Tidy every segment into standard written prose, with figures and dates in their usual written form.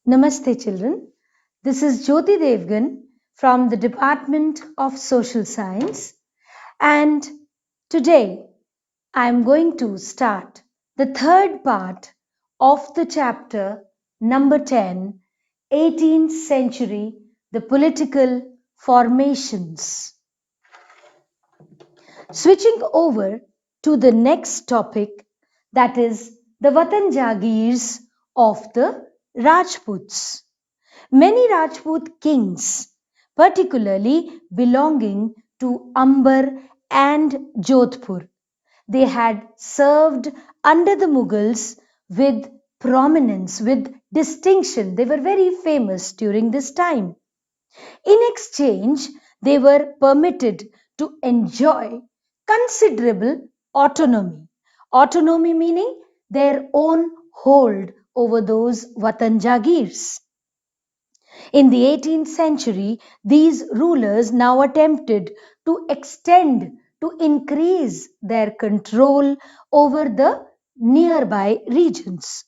Namaste children. This is Jyoti Devgan from the Department of Social Science, and today I am going to start the third part of the chapter number 10, 18th century, the political formations. Switching over to the next topic, that is the Watan Jagirs of the Rajputs. Many Rajput kings, particularly belonging to Amber and Jodhpur, they had served under the Mughals with prominence, with distinction. They were very famous during this time. In exchange, they were permitted to enjoy considerable autonomy. Autonomy meaning their own hold over those Watan Jagirs. In the 18th century, these rulers now attempted to increase their control over the nearby regions.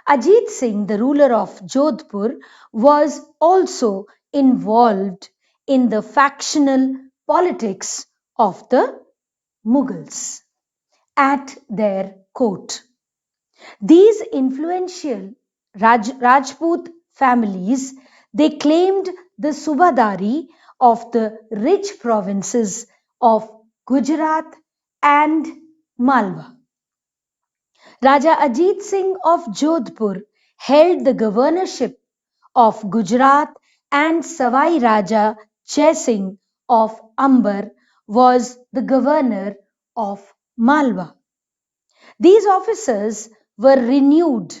Ajit Singh, the ruler of Jodhpur, was also involved in the factional politics of the Mughals at their court. These influential Rajput families, they claimed the Subadari of the rich provinces of Gujarat and Malwa. Raja Ajit Singh of Jodhpur held the governorship of Gujarat, and Savai Raja Jai Singh of Amber was the governor of Malwa. These officers were renewed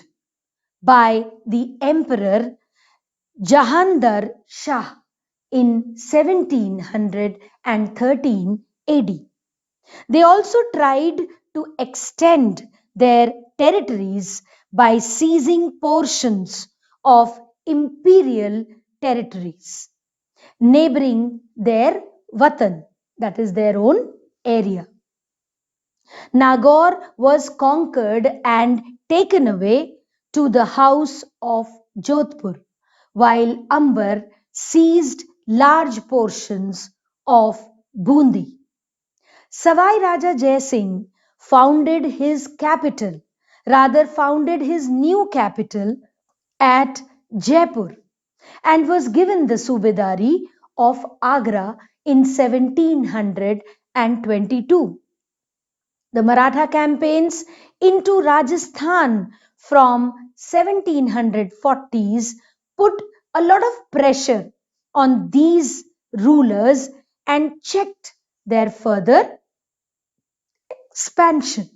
by the Emperor Jahandar Shah in 1713 AD. They also tried to extend their territories by seizing portions of imperial territories neighboring their Watan, that is their own area. Nagaur was conquered and taken away to the house of Jodhpur, while Amber seized large portions of Bundi. Savai Raja Jai Singh founded his new capital at Jaipur, and was given the Subedari of Agra in 1722. The Maratha campaigns into Rajasthan from 1740s put a lot of pressure on these rulers and checked their further expansion.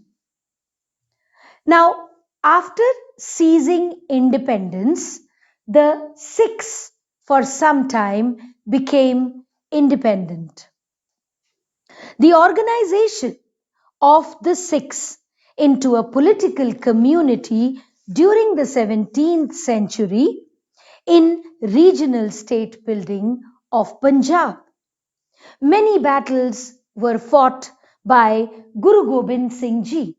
Now, after seizing independence, the Sikhs for some time became independent. The organization of the Sikhs into a political community during the 17th century in regional state building of Punjab. Many battles were fought by Guru Gobind Singh Ji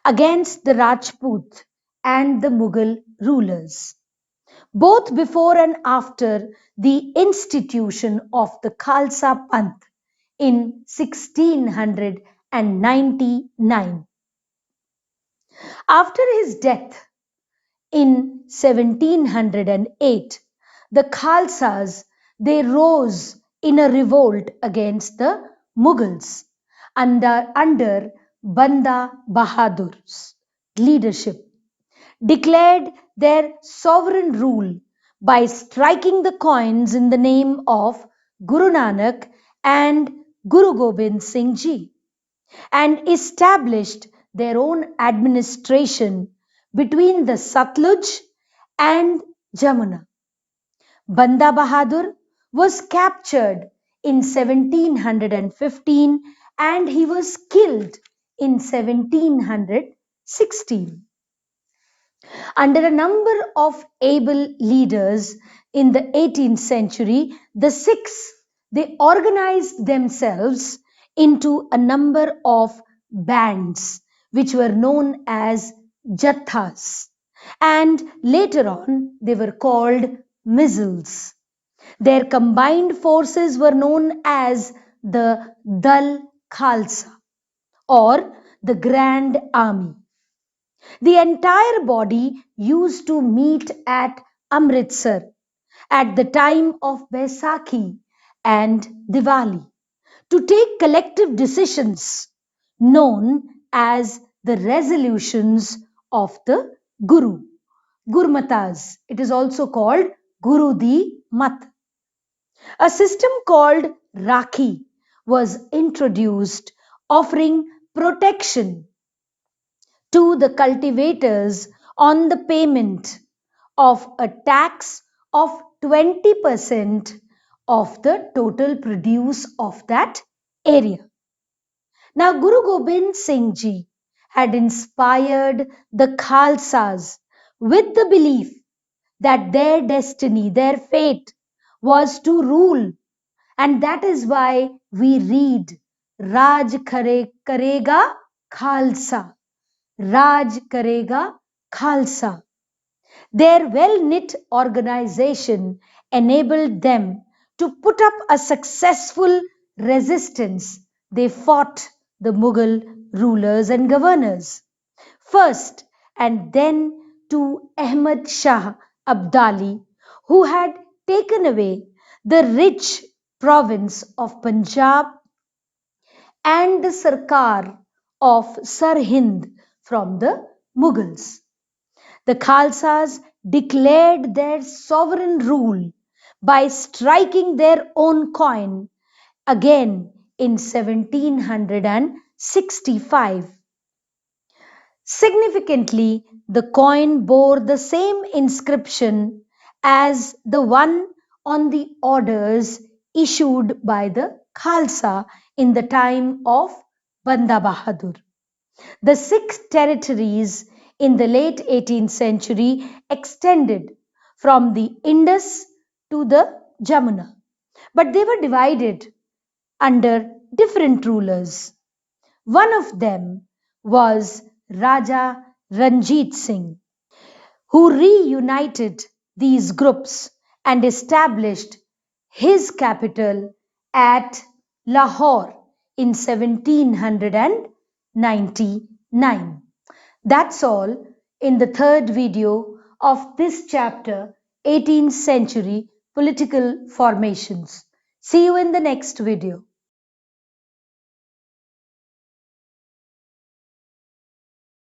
against the Rajput and the Mughal rulers, both before and after the institution of the Khalsa Panth in 1699. After his death in 1708, the Khalsas, they rose in a revolt against the Mughals under Banda Bahadur's leadership, declared their sovereign rule by striking the coins in the name of Guru Nanak and Guru Gobind Singh Ji, and established their own administration between the Satluj and Jamuna. Banda Bahadur was captured in 1715 and he was killed in 1716. Under a number of able leaders in the 18th century, the Sikhs, they organized themselves into a number of bands which were known as jathas. and later on they were called missiles. Their combined forces were known as the Dal Khalsa or the Grand Army. The entire body used to meet at Amritsar at the time of Baisakhi and Diwali to take collective decisions known as the resolutions of the Guru. Gurmatas. It is also called Guru Di Mat. A system called Rakhi was introduced, offering protection to the cultivators on the payment of a tax of 20% of the total produce of that area. Now, Guru Gobind Singh Ji had inspired the Khalsas with the belief that their destiny, their fate was to rule, and that is why we read Raj Karega Khalsa. Raj Karega Khalsa. Their well knit organization enabled them to put up a successful resistance. They fought the Mughal rulers and governors. First, and then to Ahmad Shah Abdali, who had taken away the rich province of Punjab and the Sarkar of Sirhind from the Mughals. The Khalsas declared their sovereign rule by striking their own coin again in 1765. Significantly, the coin bore the same inscription as the one on the orders issued by the Khalsa in the time of Banda Bahadur. The Sikh territories in the late 18th century extended from the Indus to the Jamuna, but they were divided under different rulers. One of them was Raja Ranjit Singh, who reunited these groups and established his capital at Lahore in 1799. That's all in the third video of this chapter, 18th century political formations. See you in the next video.